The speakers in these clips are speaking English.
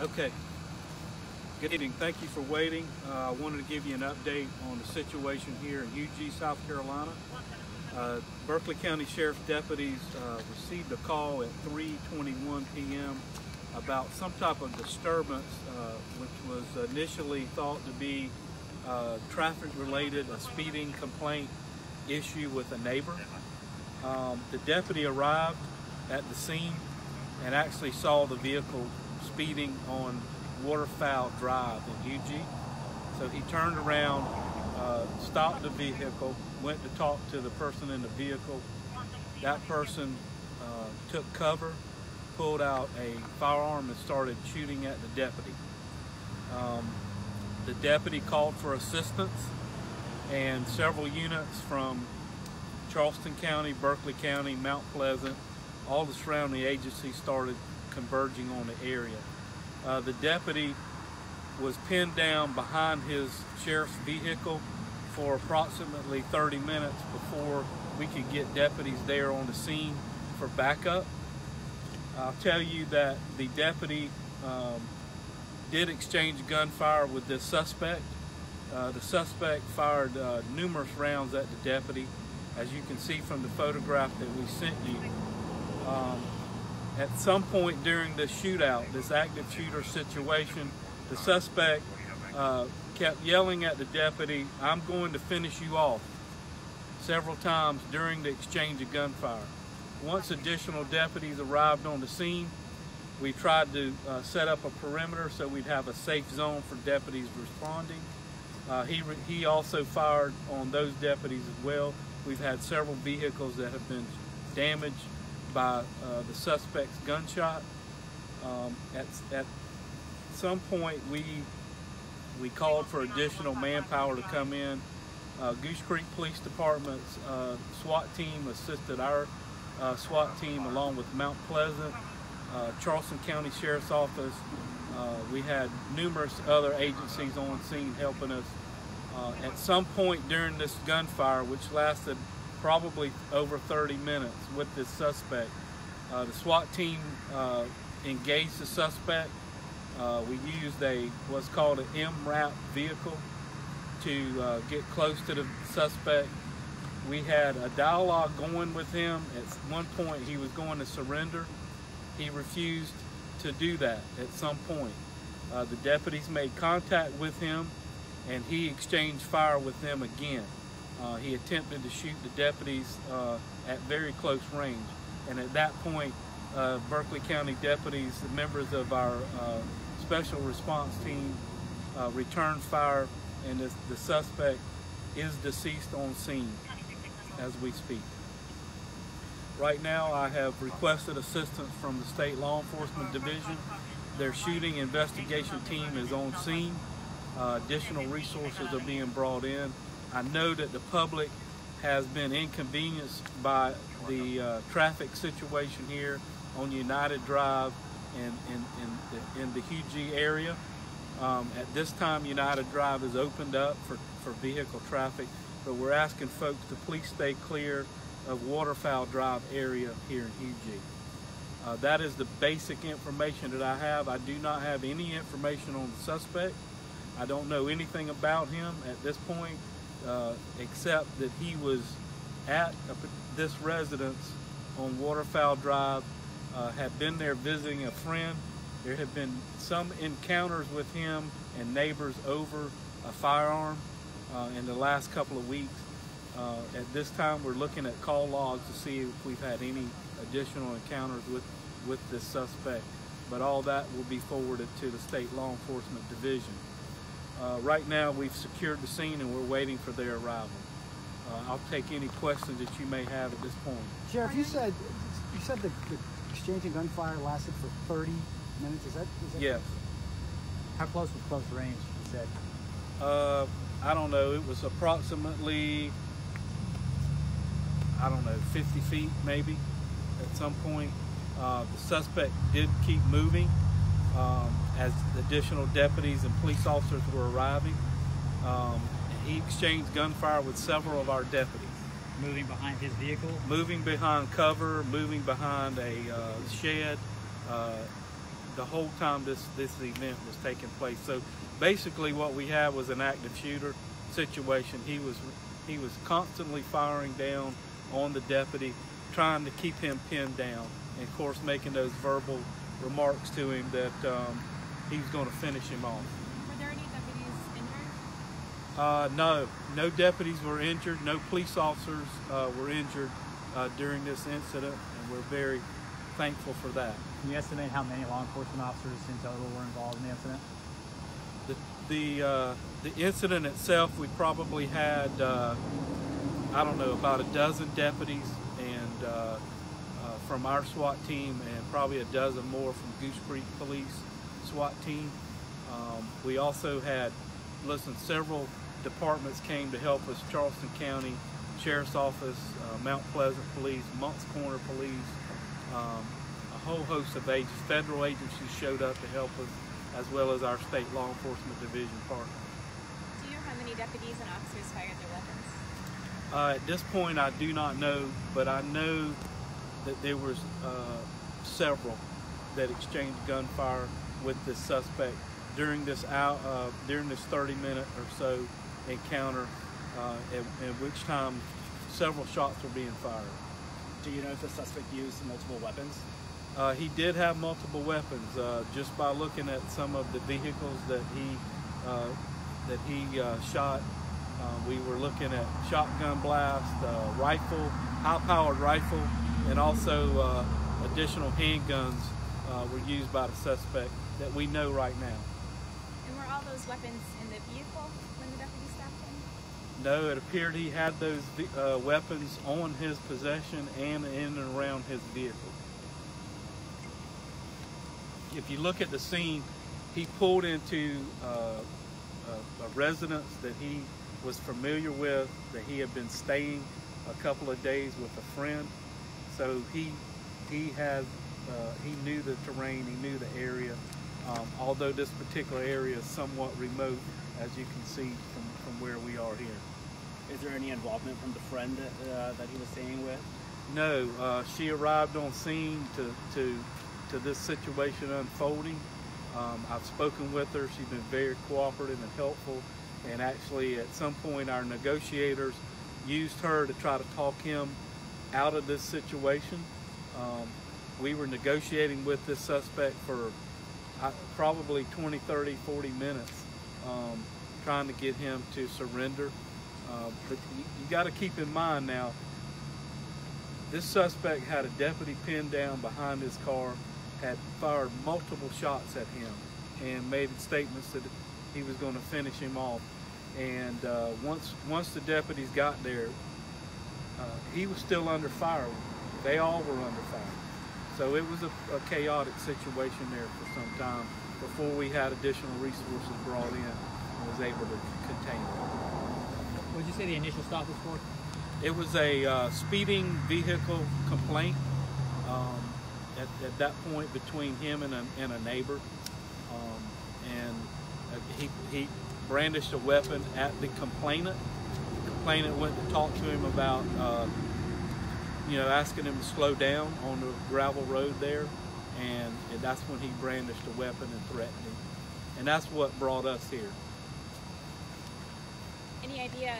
Okay. Good evening. Thank you for waiting. I wanted to give you an update on the situation here in Eugene, South Carolina. Berkeley County Sheriff's deputies received a call at 3:21 p.m. about some type of disturbance, which was initially thought to be traffic related, a speeding complaint issue with a neighbor. The deputy arrived at the scene and actually saw the vehicle speeding on Waterfowl Drive in Eugene. So he turned around, stopped the vehicle, went to talk to the person in the vehicle. That person took cover, pulled out a firearm and started shooting at the deputy. The deputy called for assistance, and several units from Charleston County, Berkeley County, Mount Pleasant, all the surrounding agencies started converging on the area. The deputy was pinned down behind his sheriff's vehicle for approximately 30 minutes before we could get deputies there on the scene for backup. I'll tell you that the deputy did exchange gunfire with this suspect. The suspect fired numerous rounds at the deputy, as you can see from the photograph that we sent you. At some point during this shootout, this active shooter situation, the suspect kept yelling at the deputy, "I'm going to finish you off," several times during the exchange of gunfire. Once additional deputies arrived on the scene, we tried to set up a perimeter so we'd have a safe zone for deputies responding. He also fired on those deputies as well. We've had several vehicles that have been damaged by the suspect's gunshot. At some point, we called for additional manpower to come in. Goose Creek Police Department's SWAT team assisted our SWAT team, along with Mount Pleasant, Charleston County Sheriff's Office. We had numerous other agencies on scene helping us. At some point during this gunfire, which lasted probably over 30 minutes with this suspect, the SWAT team engaged the suspect. We used what's called an MRAP vehicle to get close to the suspect. We had a dialogue going with him. At one point he was going to surrender. He refused to do that at some point. The deputies made contact with him and he exchanged fire with them again. He attempted to shoot the deputies at very close range. And at that point, Berkeley County deputies, the members of our special response team, returned fire, and the suspect is deceased on scene as we speak. Right now, I have requested assistance from the State Law Enforcement Division. Their shooting investigation team is on scene. Additional resources are being brought in. I know that the public has been inconvenienced by the traffic situation here on United Drive in the Eugene area. At this time, United Drive is opened up for vehicle traffic, but we're asking folks to please stay clear of Waterfowl Drive area here in Eugene. That is the basic information that I have. I do not have any information on the suspect. I don't know anything about him at this point, except that he was at this residence on Waterfowl Drive, had been there visiting a friend. There have been some encounters with him and neighbors over a firearm in the last couple of weeks. At this time, we're looking at call logs to see if we've had any additional encounters with this suspect, but all that will be forwarded to the State Law Enforcement Division. Right now, we've secured the scene and we're waiting for their arrival. I'll take any questions that you may have at this point. Sheriff, you said the exchange of gunfire lasted for 30 minutes. Is that yes? How close was close range? You said. I don't know. It was approximately, I don't know, 50 feet maybe. At some point, the suspect did keep moving as additional deputies and police officers were arriving. He exchanged gunfire with several of our deputies. Moving behind his vehicle? Moving behind cover, moving behind a shed. the whole time this event was taking place. So basically what we had was an active shooter situation. He was constantly firing down on the deputy, trying to keep him pinned down, and of course making those verbal remarks to him that he was going to finish him off. Were there any deputies injured? No deputies were injured. No police officers were injured during this incident, and we're very thankful for that. Can you estimate how many law enforcement officers in total were involved in the incident? The incident itself, we probably had I don't know, about a dozen deputies and from our SWAT team, and probably a dozen more from Goose Creek Police SWAT team. We also had, several departments came to help us: Charleston County Sheriff's Office, Mount Pleasant Police, Moncks Corner Police, a whole host of federal agencies showed up to help us, as well as our state law enforcement division partners. Do you know how many deputies and officers fired their weapons? At this point, I do not know, but I know that there was several that exchanged gunfire with this suspect during this 30-minute or so encounter, in which time several shots were being fired. Do you know if the suspect used multiple weapons? He did have multiple weapons. Just by looking at some of the vehicles that he shot, we were looking at shotgun blast, rifle, high-powered rifle, and also additional handguns were used by the suspect that we know right now. And were all those weapons in the vehicle when the deputy stopped him? No, it appeared he had those weapons on his possession and in and around his vehicle. If you look at the scene, he pulled into a residence that he was familiar with, that he had been staying a couple of days with a friend. So he knew the terrain, he knew the area. Although this particular area is somewhat remote, as you can see from where we are here. Is there any involvement from the friend that he was staying with? No, she arrived on scene to this situation unfolding. I've spoken with her. She's been very cooperative and helpful, and actually at some point our negotiators used her to try to talk him out of this situation. We were negotiating with this suspect for probably 20, 30, 40 minutes, trying to get him to surrender. But you got to keep in mind now, this suspect had a deputy pinned down behind his car, had fired multiple shots at him, and made statements that he was going to finish him off. And once the deputies got there, he was still under fire. They all were under fire. So it was a chaotic situation there for some time before we had additional resources brought in and was able to contain it. What did you say the initial stop was for? It was a speeding vehicle complaint at that point between him and a neighbor. He brandished a weapon at the complainant. The complainant went to talk to him about asking him to slow down on the gravel road there, and that's when he brandished a weapon and threatened him. And that's what brought us here. Any idea of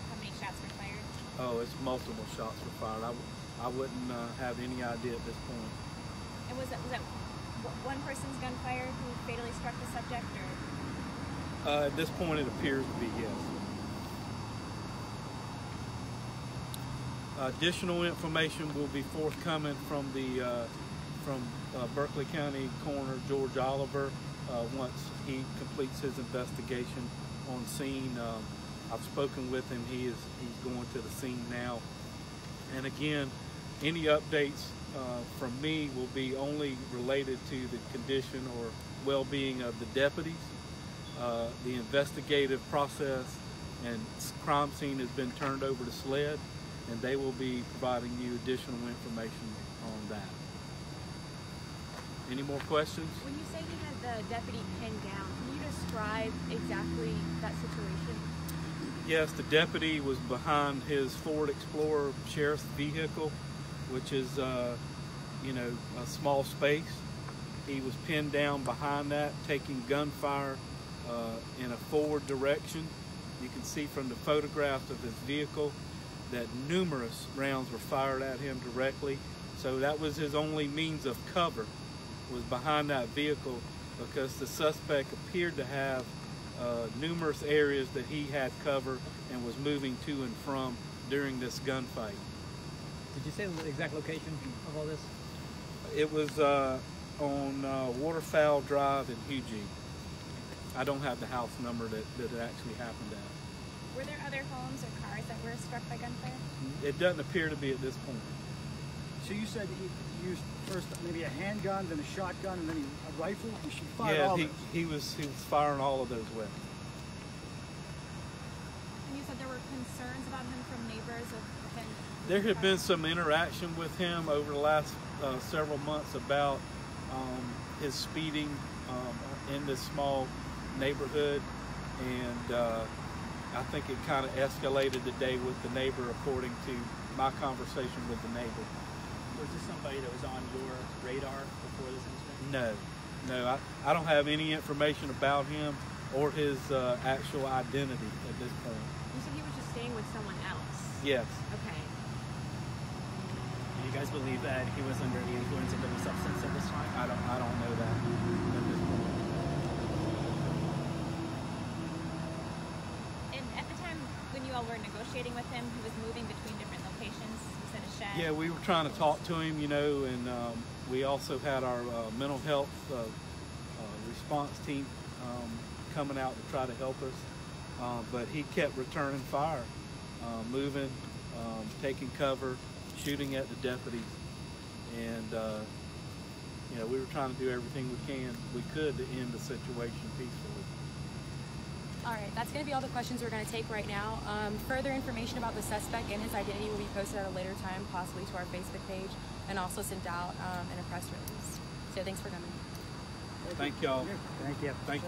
how many shots were fired? Oh, it's multiple shots were fired. I wouldn't have any idea at this point. And was that one person's gunfire who fatally struck the subject, or? At this point, it appears to be yes. Additional information will be forthcoming from Berkeley County Coroner George Oliver once he completes his investigation on scene. I've spoken with him. He's going to the scene now. And again, any updates from me will be only related to the condition or well-being of the deputies. The investigative process and crime scene has been turned over to SLED, and they will be providing you additional information on that. Any more questions? When you say he had the deputy pinned down, can you describe exactly that situation? Yes, the deputy was behind his Ford Explorer sheriff's vehicle, which is, a small space. He was pinned down behind that, taking gunfire in a forward direction. You can see from the photographs of his vehicle that numerous rounds were fired at him directly. So that was his only means of cover, was behind that vehicle, because the suspect appeared to have numerous areas that he had cover and was moving to and from during this gunfight. Did you say the exact location of all this? It was on Waterfowl Drive in Eugene. I don't have the house number that it actually happened at. Were there other homes or cars that were struck by gunfire? It doesn't appear to be at this point. So you said he used first maybe a handgun, then a shotgun, and then a rifle? She fired all Yeah, those. he was firing all of those weapons. And you said there were concerns about him from neighbors of him? There had been some interaction with him over the last several months about his speeding in this small neighborhood, and I think it kind of escalated today with the neighbor, according to my conversation with the neighbor. Was this somebody that was on your radar before this incident? No, I don't have any information about him or his actual identity at this point. You said he was just staying with someone else. Yes. Okay. Do you guys believe that he was under the influence of any substance at this time? I don't know that at this point. And at the time when you all were negotiating with him, he was moving between different locations. You said a shed. Yeah, we were trying to talk to him, you know, and we also had our mental health response team coming out to try to help us. But he kept returning fire, moving, taking cover, shooting at the deputies, and you know, we were trying to do everything we could to end the situation peacefully. All right, that's going to be all the questions we're going to take right now. Further information about the suspect and his identity will be posted at a later time, possibly to our Facebook page, and also sent out in a press release. So thanks for coming. Thank y'all. Thank you. Thank you.